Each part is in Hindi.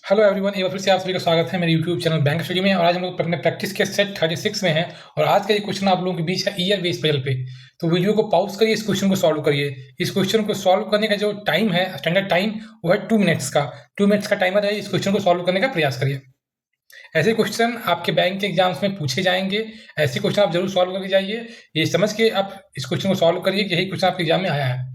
हेलो एवरीवन, एक बार फिर से आप सभी का स्वागत है मेरे यूट्यूब चैनल बैंक स्टडी में। और आज हम लोग अपने प्रैक्टिस के सेट 36 में हैं और आज का ये क्वेश्चन आप लोगों के बीच है ईयर बेस्ड पजल पे। तो वीडियो को पॉज करिए, इस क्वेश्चन को सॉल्व करिए। इस क्वेश्चन को सॉल्व करने का जो टाइम है, स्टैंडर्ड टाइम, वो है 2 मिनट्स का। 2 मिनट्स का टाइमर है, इस क्वेश्चन को सॉल्व करने का प्रयास करिए। ऐसे क्वेश्चन आपके बैंक के एग्जाम्स में पूछे जाएंगे, ऐसे क्वेश्चन आप जरूर सॉल्व करके जाइए। ये समझ के आप इस क्वेश्चन को सॉल्व करिए कि यही क्वेश्चन आपके एग्जाम में आया है।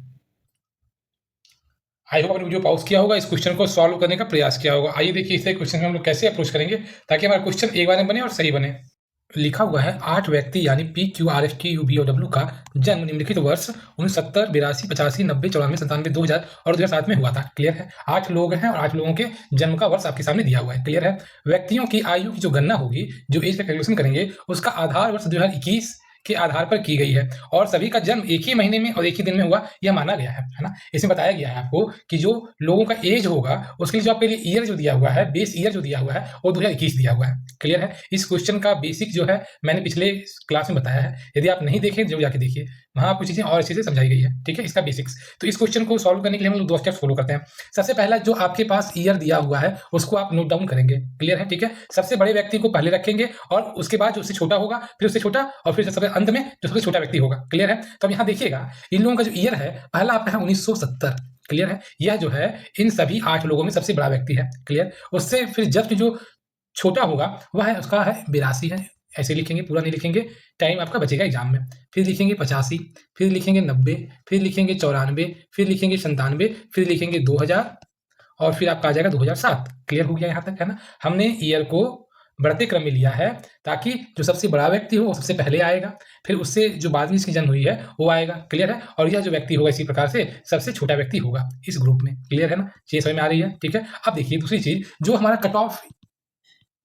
आई होप आपने वीडियो पॉज किया होगा, इस क्वेश्चन को सॉल्व करने का प्रयास किया होगा। आइए देखिए इस क्वेश्चन में हम लोग कैसे अप्रोच करेंगे ताकि हमारा क्वेश्चन एक बार में बने और सही बने। लिखा हुआ है 8 व्यक्ति यानी P Q R S T U B और डब्ल्यू का जन्म निम्नलिखित वर्ष 69, 82, 85, 90, 94, 97, 2000 और 2007 में हुआ था। क्लियर है। 8 लोग हैं और 8 लोगों के जन्म का वर्ष आपके सामने दिया हुआ है। क्लियर है। व्यक्तियों की आयु की जो गणना होगी, जो एज का कैलकुलेशन करेंगे, उसका आधार वर्ष 2021 के आधार पर की गई है और सभी का जन्म एक ही महीने में और एक ही दिन में हुआ, यह माना गया है ना। इसमें बताया गया है आपको कि जो लोगों का एज होगा उसके लिए जो आपके लिए ईयर जो दिया हुआ है, बेस ईयर जो दिया हुआ है, वो 2021 दिया हुआ है। क्लियर है। इस क्वेश्चन का बेसिक जो है मैंने पिछले क्लास में बताया है, यदि आप नहीं देखें जरूर जाके देखिए, वहां आपको चीजें और अच्छे से समझाई गई है। ठीक है, इसका बेसिक्स। तो इस क्वेश्चन को सॉल्व करने के लिए हम लोग 2 स्टेप्स फॉलो करते हैं। सबसे पहला, जो आपके पास ईयर दिया हुआ है उसको आप नोट डाउन करेंगे। क्लियर है। ठीक है। सबसे बड़े व्यक्ति को पहले रखेंगे और उसके बाद जो उससे छोटा होगा, फिर उससे छोटा, और फिर सबसे अंत में जो सबसे छोटा व्यक्ति होगा। क्लियर है। तो अब यहाँ देखिएगा, इन लोगों का जो ईयर है, पहला आपका है 1970। क्लियर है। यह जो है इन सभी 8 लोगों में सबसे बड़ा व्यक्ति है। क्लियर। उससे फिर जस्ट जो छोटा होगा वह है, उसका है 82 है। ऐसे लिखेंगे, पूरा नहीं लिखेंगे, टाइम आपका बचेगा एग्जाम में। फिर लिखेंगे 85, फिर लिखेंगे 90, फिर लिखेंगे 94, फिर लिखेंगे 97, फिर लिखेंगे 2000 और फिर आपका आ जाएगा 2007। क्लियर हो गया यहाँ तक, है ना। हमने ईयर को बढ़ते क्रम में लिया है ताकि जो सबसे बड़ा व्यक्ति हो वो सबसे पहले आएगा, फिर उससे जो बाद में इसकी जन्म हुई है वो आएगा। क्लियर है। और यह जो व्यक्ति होगा इसी प्रकार से सबसे छोटा व्यक्ति होगा इस ग्रुप में। क्लियर है ना, ये समझ में आ रही है। ठीक है। अब देखिए दूसरी चीज, जो हमारा कट ऑफ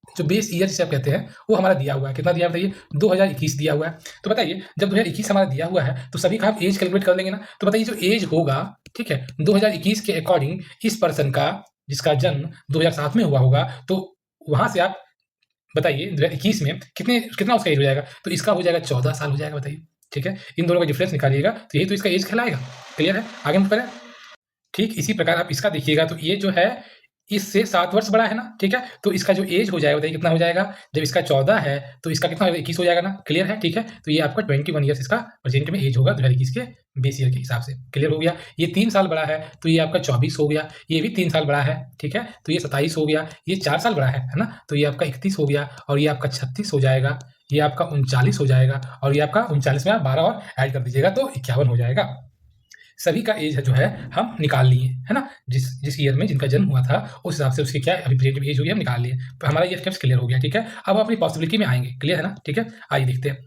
जो बेस ईयर जिसे आप कहते हैं वो हमारा दिया हुआ है। कितना दिया बताइए? 2021 दिया हुआ है। तो बताइए, जब 2021 हमारा दिया हुआ है तो सभी का हम एज कैलकुलेट कर लेंगे ना। तो बताइए जो एज होगा, ठीक है, 2021 के अकॉर्डिंग इस पर्सन का, जिसका जन्म 2007 में हुआ होगा, तो वहां से आप बताइए 2021 में कितना उसका एज हो जाएगा। तो इसका हो जाएगा 14 साल हो जाएगा। बताइए। ठीक है। इन दोनों का डिफरेंस निकालिएगा तो यही तो इसका एज कहलाएगा। क्लियर है। आगे हम करें। ठीक इसी प्रकार आप इसका देखिएगा तो ये जो है इससे 7 वर्ष बड़ा है ना। ठीक है। तो इसका जो एज हो जाएगा बताइए कितना हो जाएगा? जब इसका 14 है तो इसका कितना होगा? 21 हो जाएगा ना। क्लियर है। ठीक है। तो ये आपका 21 ईयर्स इसका प्रेजेंट में एज होगा 2021 के बेस ईयर के हिसाब से। क्लियर हो गया। ये 3 साल बड़ा है तो ये आपका 24 हो गया। ये भी 3 साल बड़ा है। ठीक है। तो ये 27 हो गया। ये 4 साल बड़ा है ना। तो ये आपका 31 हो गया और ये आपका 36 हो जाएगा। ये आपका 39 हो जाएगा और ये आपका 39 में आप 12 और ऐड कर दीजिएगा तो 51 हो जाएगा। सभी का एज जो है हम निकाल लिए, है ना। जिस जिस ईयर में जिनका जन्म हुआ था उस हिसाब से उसकी क्या अभी प्रेजेंट एज हुई हम निकाल लिए। तो हमारा ये स्टेप्स क्लियर हो गया। ठीक है। अब अपनी पॉसिबिलिटी में आएंगे। क्लियर है ना। ठीक है। आइए देखते हैं।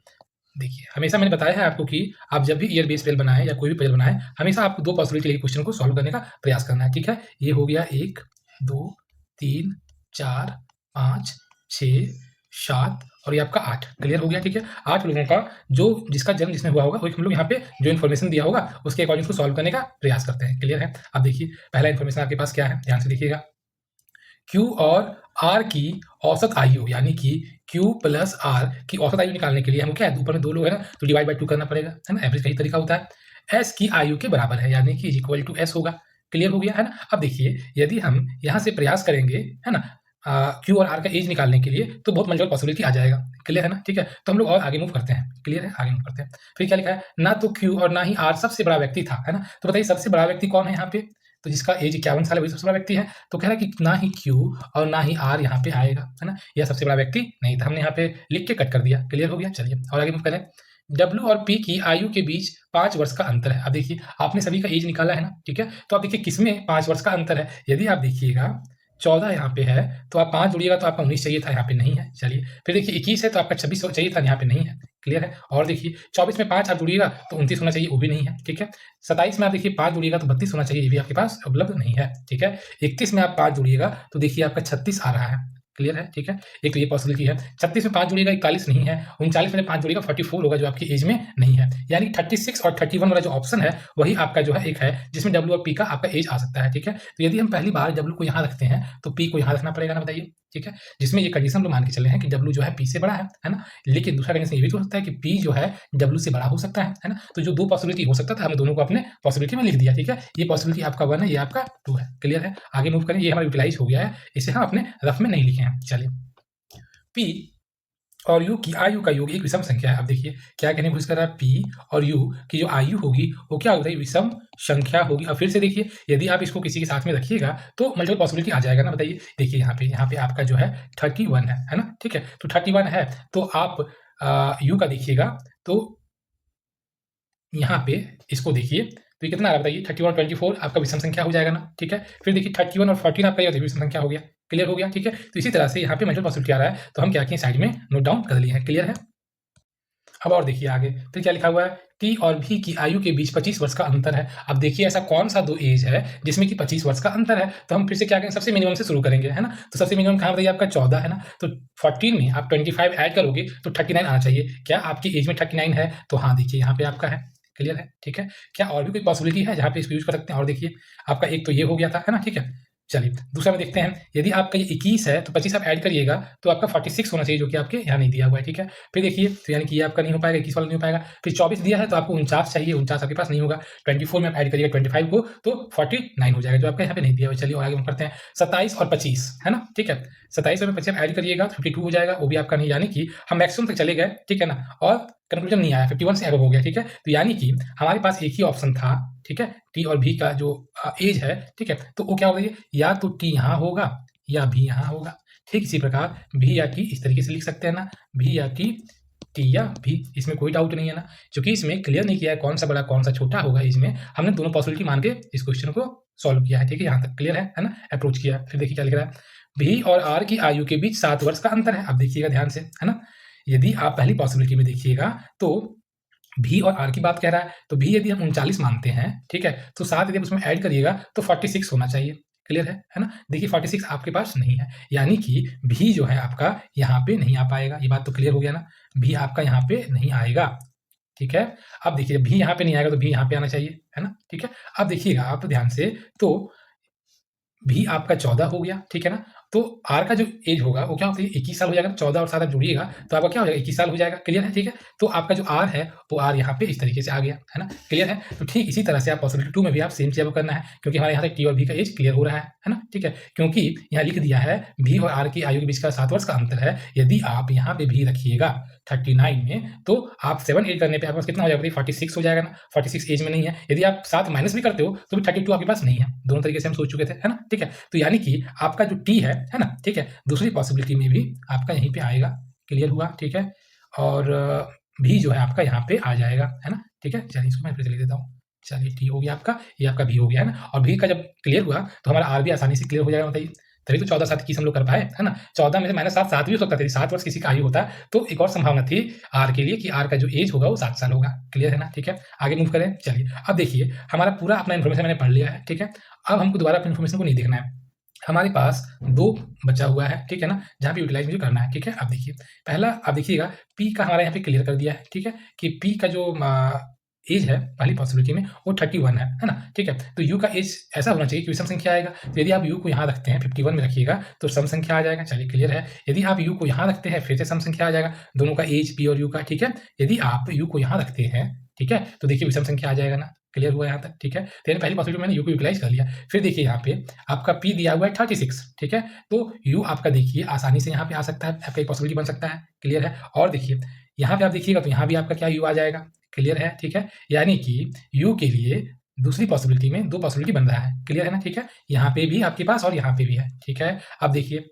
देखिए, हमेशा मैंने बताया है आपको कि आप जब भी ईयर बेस्ड पजल बनाएं या कोई भी पजल बनाएं, हमेशा आपको 2 पॉसिबिलिटी लेके क्वेश्चन को सॉल्व करने का प्रयास करना है। ठीक है। ये हो गया 1, 2, 3, 4, 5, 6, 7 और ये आपका 8। क्लियर हो गया। ठीक है। 8 लोगों का जो जिसका जन्म जिसमें हुआ होगा, वही हम लोग यहाँ पे जो इन्फॉर्मेशन दिया होगा उसके अकॉर्डिंग उसको सॉल्व करने का प्रयास करते हैं। क्लियर है। अब देखिए पहला इन्फॉर्मेशन आपके पास क्या है, ध्यान से देखिएगा। Q और R की औसत आयु, यानी कि Q प्लस R की औसत आयु निकालने के लिए हम क्या है, ऊपर में 2 लोग है ना, तो डिवाइड बाई 2 करना पड़ेगा, है ना। एवरेज का ही तरीका होता है। S की आयु के बराबर है, यानी कि इक्वल टू S होगा। क्लियर हो गया, है ना। अब देखिए, यदि हम यहाँ से प्रयास करेंगे, है ना, Q और R का एज निकालने के लिए, तो बहुत मल्टीपल पॉसिबिलिटी आ जाएगा। क्लियर है ना। ठीक है। तो हम लोग और आगे मूव करते हैं। क्लियर है। आगे मूव करते हैं। फिर क्या लिखा है, ना तो Q और ना ही R सबसे बड़ा व्यक्ति था, है ना। तो बताइए सबसे बड़ा व्यक्ति कौन है यहाँ पे? तो जिसका एज 51 साल है वही सबसे बड़ा व्यक्ति है। तो कह रहा है कि ना ही Q और ना ही R यहाँ पे आएगा, है ना। यह सबसे बड़ा व्यक्ति नहीं था। हमने यहाँ पे लिख के कट कर दिया। क्लियर हो गया। चलिए और आगे मूव करें। W और P की आयु के बीच 5 वर्ष का अंतर है। अब देखिए, आपने सभी का एज निकाला है ना। ठीक है। तो आप देखिए किसमें 5 वर्ष का अंतर है। यदि आप देखिएगा 14 यहाँ पे है तो आप 5 जोड़िएगा तो आपका 19 चाहिए था, यहाँ पे नहीं है। चलिए फिर देखिए 21 है तो आपका 26 चाहिए था, यहाँ पे नहीं है। क्लियर है। और देखिए 24 में 5 आप जोड़िएगा तो 29 होना चाहिए, वो भी नहीं है। ठीक है। 27 में आप देखिए 5 जोड़िएगा तो 32 होना चाहिए, ये भी आपके पास उपलब्ध नहीं है। ठीक है। 31 में आप 5 जोड़िएगा तो देखिए आपका 36 आ रहा है। क्लियर है। ठीक है। एक तो ये पॉसिबिलिटी है। 36 में 5 जोड़िएगा 41 नहीं है, 39 में 5 जोड़िएगा 44 होगा, जो आपकी एज में नहीं है। यानी 36 और 31 वाला जो ऑप्शन है वही आपका जो है एक है जिसमें W और P का आपका एज आ सकता है। ठीक है। तो यदि हम पहली बार W को यहाँ रखते हैं तो P को यहाँ रखना पड़ेगा ना, बताइए। ठीक है, जिसमें ये कंडीशन हम लोग मान के चले हैं कि W जो है P से बड़ा है ना, लेकिन दूसरा कंडीशन ये भी तो हो सकता है कि P जो है W से बड़ा हो सकता है ना, तो जो दो पॉसिबिलिटी हो सकता था हमने दोनों को अपने पॉसिबिलिटी में लिख दिया, ठीक है, ये पॉसिबिलिटी आपका 1 है, ये आपका 2 है, क्लियर है। आगे मूव करें, ये हमारा यूटिलाइज हो गया है, इसे हम अपने रफ में नहीं लिखे हैं। चलिए, P और U की आयु का योग एक विषम संख्या है। अब देखिए क्या कहने की कोशिश कर रहा है, P और U की जो आयु होगी वो क्या होगी, विषम संख्या होगी। अब फिर से देखिए, यदि आप इसको किसी के साथ में रखिएगा तो मल्टीपल पॉसिबिलिटी आ जाएगा ना, बताइए। देखिए यहाँ पे आपका जो है 31 है ना, ठीक है, तो 31 है तो आप U का देखिएगा तो यहाँ पे इसको देखिए तो ये कितना आ रहा है बताइए, 31 और 24 आपका विषम संख्या हो जाएगा ना, ठीक है। फिर देखिए 31 और 14 आपका ये विषम संख्या हो गया, क्लियर हो गया, ठीक है। तो इसी तरह से यहाँ पे मल्टीपल पॉसिबिलिटी आ रहा है तो हम क्या किए, साइड में नोट डाउन कर लिए हैं, क्लियर है। अब और देखिए आगे फिर क्या लिखा हुआ है, टी और भी की आयु के बीच 25 वर्ष का अंतर है। अब देखिए ऐसा कौन सा दो एज है जिसमें कि 25 वर्ष का अंतर है, तो हम फिर से क्या करेंगे, सबसे मिनिमम से शुरू करेंगे, है ना। तो सबसे मिनिमम कहाँ बताइए, आपका 14 है ना, तो 14 में आप 25 ऐड करोगे तो 39 आना चाहिए। क्या आपकी एज में 39 है, तो हाँ देखिए यहाँ पे आपका है, क्लियर है, ठीक है। क्या और भी कोई पॉसिबिलिटी है जहाँ पे इसको यूज कर सकते हैं, और देखिए आपका एक तो ये हो गया था, है ना, ठीक है। चलिए दूसरा में देखते हैं, यदि आपका ये 21 है तो 25 आप ऐड करिएगा तो आपका 46 होना चाहिए, जो कि आपके यहाँ नहीं दिया हुआ है, ठीक है। फिर देखिए तो यानी कि ये आपका नहीं हो पाएगा, 21 वाला नहीं हो पाएगा। फिर 24 दिया है तो आपको 49 चाहिए, 49 आपके पास नहीं होगा। 24 में आप ऐड करिएगा 25 को तो 49 हो जाएगा, जो आपका यहाँ पे नहीं दिया हुआ है। चलिए और आगे हम करते हैं, 27 और 25 है ना, ठीक है। 27 में 25 ऐड करिएगा तो 52 हो जाएगा, वो भी आपका नहीं, यानी कि हम मैक्सिमम तक चले गए, ठीक है ना, और कंक्लूजन नहीं आया, 51 से अब हो गया, ठीक है। तो यानी कि हमारे पास एक ही ऑप्शन था, ठीक है, टी और भी का जो एज है, ठीक है, तो वो क्या होगा, या तो टी यहाँ होगा या भी यहाँ होगा। ठीक इसी प्रकार भी या टी इस तरीके से लिख सकते हैं ना, भी या टी, टी या भी, इसमें कोई डाउट नहीं है ना, क्योंकि इसमें क्लियर नहीं किया है कौन सा बड़ा कौन सा छोटा होगा। इसमें हमने दोनों पॉसिबिलिटी मान के इस क्वेश्चन को सॉल्व किया है, ठीक है, यहाँ तक क्लियर है ना, अप्रोच किया। फिर देखिए क्या लिख रहा है, भी और आर की आयु के बीच 7 वर्ष का अंतर है। अब देखिएगा ध्यान से, है ना, यदि आप पहली पॉसिबिलिटी में देखिएगा तो भी और आर की बात कह रहा है, तो भी यदि हम 39 मानते हैं, ठीक है, तो 7 यदि उसमें ऐड करिएगा तो 46 होना चाहिए, क्लियर है ना। देखिए 46 आपके पास नहीं है, यानी कि भी जो है आपका यहाँ पे नहीं आ पाएगा, ये बात तो क्लियर हो गया ना, भी आपका यहाँ पे नहीं आएगा, ठीक है। अब देखिए भी यहाँ पे नहीं आएगा तो भी यहाँ पे आना चाहिए, है ना, ठीक है। अब देखिएगा आप ध्यान से, तो भी आपका 14 हो गया, ठीक है ना, तो आर का जो एज होगा वो क्या होता है, 21 साल हो जाएगा। 14 और 7 आप जोड़िएगा तो आपका क्या हो जाएगा, 21 साल हो जाएगा, क्लियर है, ठीक है। तो आपका जो आर है वो आर यहाँ पे इस तरीके से आ गया, है ना, क्लियर है। तो ठीक इसी तरह से आप पॉसिबिलिटी 2 में भी आप सेम चीज करना है, क्योंकि हमारे यहाँ से टी और भी का एज क्लियर हो रहा है ना, ठीक है। क्योंकि यहाँ लिख दिया है भी और आर की आयु के बीच का 7 वर्ष का अंतर है, यदि आप यहाँ पे भी रखिएगा 39 में तो आप 7 ऐड करने पे आपके पास कितना हो जाएगा, 46 हो जाएगा ना। 46 एज में नहीं है, यदि आप 7 माइनस भी करते हो तो भी 32 आपके पास नहीं है। दोनों तरीके से हम सोच चुके थे, है ना, ठीक है। तो यानी कि आपका जो टी है ना, ठीक है, दूसरी पॉसिबिलिटी में भी आपका यहीं पे आएगा, क्लियर हुआ, ठीक है। और भी जो है आपका यहाँ पे आ जाएगा, है ना, ठीक है। चलिए इसको मैं फिर से लिख देता हूँ, चलिए टी हो गया आपका, ये आपका भी हो गया, है ना। और भी का जब क्लियर हुआ तो हमारा आर भी आसानी से क्लियर हो जाएगा, बताइए। तभी तो 14 7 21 हम लोग कर पाए, है ना। 14 में से -7 7 भी हो सकता था, 7 वर्ष किसी का आयु होता तो एक और संभावना थी आर के लिए कि आर का जो एज होगा वो 7 साल होगा, क्लियर है ना, ठीक है। आगे मूव करें, चलिए अब देखिए हमारा पूरा अपना इन्फॉर्मेशन मैंने पढ़ लिया है, ठीक है। अब हमको दोबारा अपनी इन्फॉर्मेशन को नहीं देखना है, हमारे पास 2 बचा हुआ है, ठीक है ना, जहाँ पे यूटिलाइज मुझे करना है, ठीक है। अब देखिए पहला, अब देखिएगा पी का हमारा यहाँ पे क्लियर कर दिया है, ठीक है, कि पी का जो एज है पहली पॉसिबिलिटी में वो 31 है ना, ठीक है। तो यू का एज ऐसा होना चाहिए कि विषम संख्या आएगा, तो यदि आप यू को यहाँ रखते हैं 51 में रखिएगा तो सम संख्या आ जाएगा, चलिए क्लियर है। यदि आप यू को यहाँ रखते हैं फिर से सम संख्या आ जाएगा, दोनों का एज पी और यू का, ठीक है। यदि आप यू को यहाँ रखते हैं, ठीक है, तो देखिए विषम संख्या आ जाएगा ना, क्लियर हुआ यहाँ तक, ठीक है। तो पहली पॉसिबिलिटी मैंने यू को यूटिलाइज कर लिया। फिर देखिए यहाँ पे आपका पी दिया हुआ है 36, ठीक है, तो यू आपका देखिए आसानी से यहाँ पे आ सकता है, आपका एक पॉसिबिलिटी बन सकता है, क्लियर है। और देखिए यहाँ पे आप देखिएगा तो यहाँ भी आपका क्या यू आ जाएगा, क्लियर है, ठीक है। यानी कि यू के लिए दूसरी पॉसिबिलिटी में 2 पॉसिबिलिटी बन रहा है, क्लियर है ना, ठीक है। यहाँ पे भी आपके पास और यहाँ पे भी है, ठीक है। अब देखिए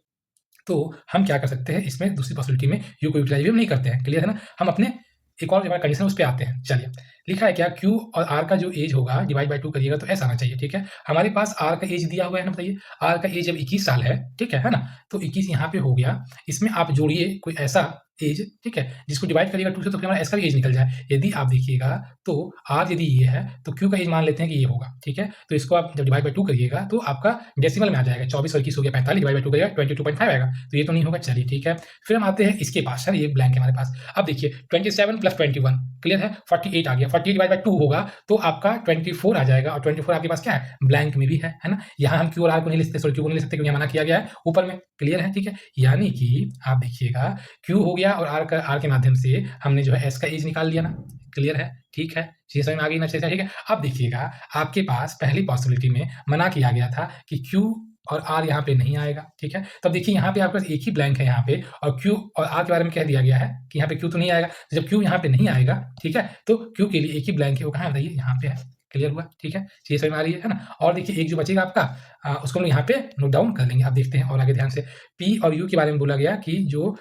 तो हम क्या कर सकते हैं, इसमें दूसरी पॉसिबिलिटी में यू को यूटिलाइज हम नहीं करते हैं, क्लियर है ना। हम अपने एक और हमारा कंडीशन उस पे आते हैं, चलिए लिखा है क्या, Q और R का जो एज होगा डिवाइड बाय 2 करिएगा तो ऐसा आना चाहिए, ठीक है। हमारे पास R का एज दिया हुआ है ना, बताइए R का एज अब 21 साल है, ठीक है ना। तो 21 यहाँ पे हो गया, इसमें आप जोड़िए कोई ऐसा एज, ठीक है, जिसको डिवाइड करिएगा 2 से तो फिर हमारा एस का भी एज निकल जाए। यदि आप देखिएगा तो आर यदि ये है तो क्यू का एज मान लेते हैं कि ये होगा, ठीक है। तो इसको आप जब डिवाइड बाई 2 करिएगा तो आपका डेसिमल में आ जाएगा, 24 और 21 हो गया 45, डिवाइड बाई 2 करिएगा 22.5 आएगा, तो ये तो नहीं होगा। चलिए ठीक है, फिर हम आते हैं इसके पास। सर ये ब्लैंक है हमारे पास। अब देखिए 27 प्लस 21 क्लियर है, 48 आ गया। 48 डिवाइड बाई 2 होगा तो आपका 24 आ जाएगा, और 24 आपके पास क्या है, ब्लैंक में भी है ना। यहाँ हम क्यू और आर को नहीं लिख सकते, सॉरी क्यू को नहीं लिख सकते क्योंकि मना किया गया है ऊपर में, क्लियर है, ठीक है। यानी कि आप देखिएगा क्यू हो गया और आर के माध्यम से हमने जो है एस का एज निकाल लिया ना, क्लियर है, ठीक है। चीजें समझ में आ गई ना अच्छे से, ठीक है। अब देखिएगा आपके पास पहली पॉसिबिलिटी में मना किया गया था कि क्यू और आर यहाँ पे नहीं आएगा, ठीक है। तब देखिए यहाँ पे आपके पास एक ही ब्लैंक है यहाँ पे, और क्यू और आर के बारे में कह दिया गया है कि यहाँ पे क्यू तो नहीं आएगा। तो जब क्यू यहाँ पे नहीं आएगा, ठीक है, तो क्यू के लिए एक ही ब्लैंक है, वो कहाँ है बताइए, यहाँ पे है, क्लियर हुआ, ठीक है। चीजें समझ में आ रही है ना। और देखिए एक जो बचेगा आपका उसको हम यहाँ पे नोट डाउन कर लेंगे। आप देखते हैं और आगे ध्यान से, पी और यू के बारे में बोला गया कि जो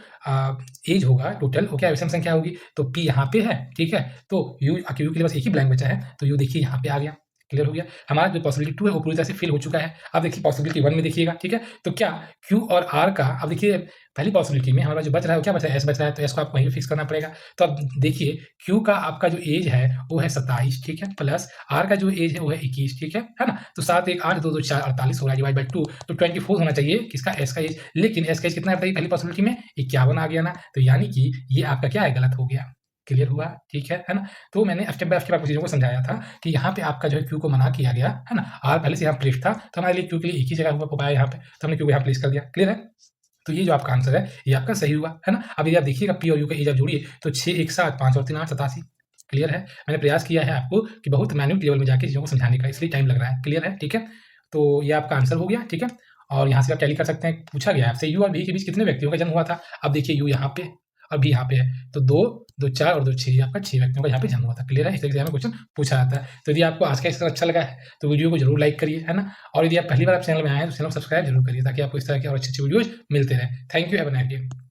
एज होगा टोटल वो क्या विषम संख्या होगी, तो पी यहाँ पे है, ठीक है, तो यू के लिए बस एक ही ब्लैंक बचा है, तो यू देखिए यहाँ पे आ गया, क्लियर हो गया। हमारा जो पॉसिबिलिटी 2 है वो पूरी तरह से फिल हो चुका है। अब देखिए पॉसिबिलिटी 1 में देखिएगा, ठीक है, तो क्या क्यू और आर का, अब देखिए पहली पॉसिबिलिटी में हमारा जो बच रहा है वो क्या बचा है, एस बच रहा है, तो एस को आपको वहीं फिक्स करना पड़ेगा। तो अब देखिए क्यू का आपका जो एज है वो है 27, ठीक है, प्लस आर का जो एज है वो है 21, ठीक है ना। तो 7 1 8 2 2 4 48 हो रहा है, डिवाइड बाई 2, तो 24 होना चाहिए किसका, एस का एज। लेकिन एस का एज कितना बताइए, पहली पॉसिबिलिटी में 51 आ गया ना, तो यानी कि ये आपका क्या है, गलत हो गया, क्लियर हुआ, ठीक है ना। तो मैंने स्टेप बाय स्टेप आपको चीज़ों को समझाया था कि यहाँ पे आपका जो है क्यू को मना किया गया है ना। आर पहले से यहाँ प्लेस था, तो हमारे लिए क्यू के लिए एक ही जगह हुआ पाया यहाँ पे, तो हमने क्यू को यहाँ प्लेस कर दिया, क्लियर है। तो ये जो आपका आंसर है ये आपका सही हुआ है ना। अब यदि आप देखिएगा पी और यू का एज आप जोड़िए तो 6 1 7 5 और 3 8 87, क्लियर है। मैंने प्रयास किया है आपको कि बहुत मैन्युट लेवल में जाके चीज़ों को समझाने का, इसलिए टाइम लग रहा है, क्लियर है, ठीक है। तो ये आपका आंसर हो गया, ठीक है। और यहाँ से आप टैली कर सकते हैं, पूछा गया आपसे यू और भी के बीच कितने व्यक्तियों का जन्म हुआ था। अब देखिए यू यहाँ पे और भी यहाँ पे है, तो 2 2 4 और 2 6, आपका 6 व्यक्तियों का यहाँ पे जन्म हुआ था, क्लियर है। इस तरीके से हमें क्वेश्चन पूछा जाता है। तो यदि आपको आज का इसका अच्छा लगा है तो वीडियो को जरूर लाइक करिए, है ना। और यदि आप पहली बार आप चैनल में आए हैं तो चैनल सब्सक्राइब जरूर करिए, ताकि आपको इस तरह के और अच्छे अच्छे वीडियोज मिलते रहे। Thank you, have a nice day.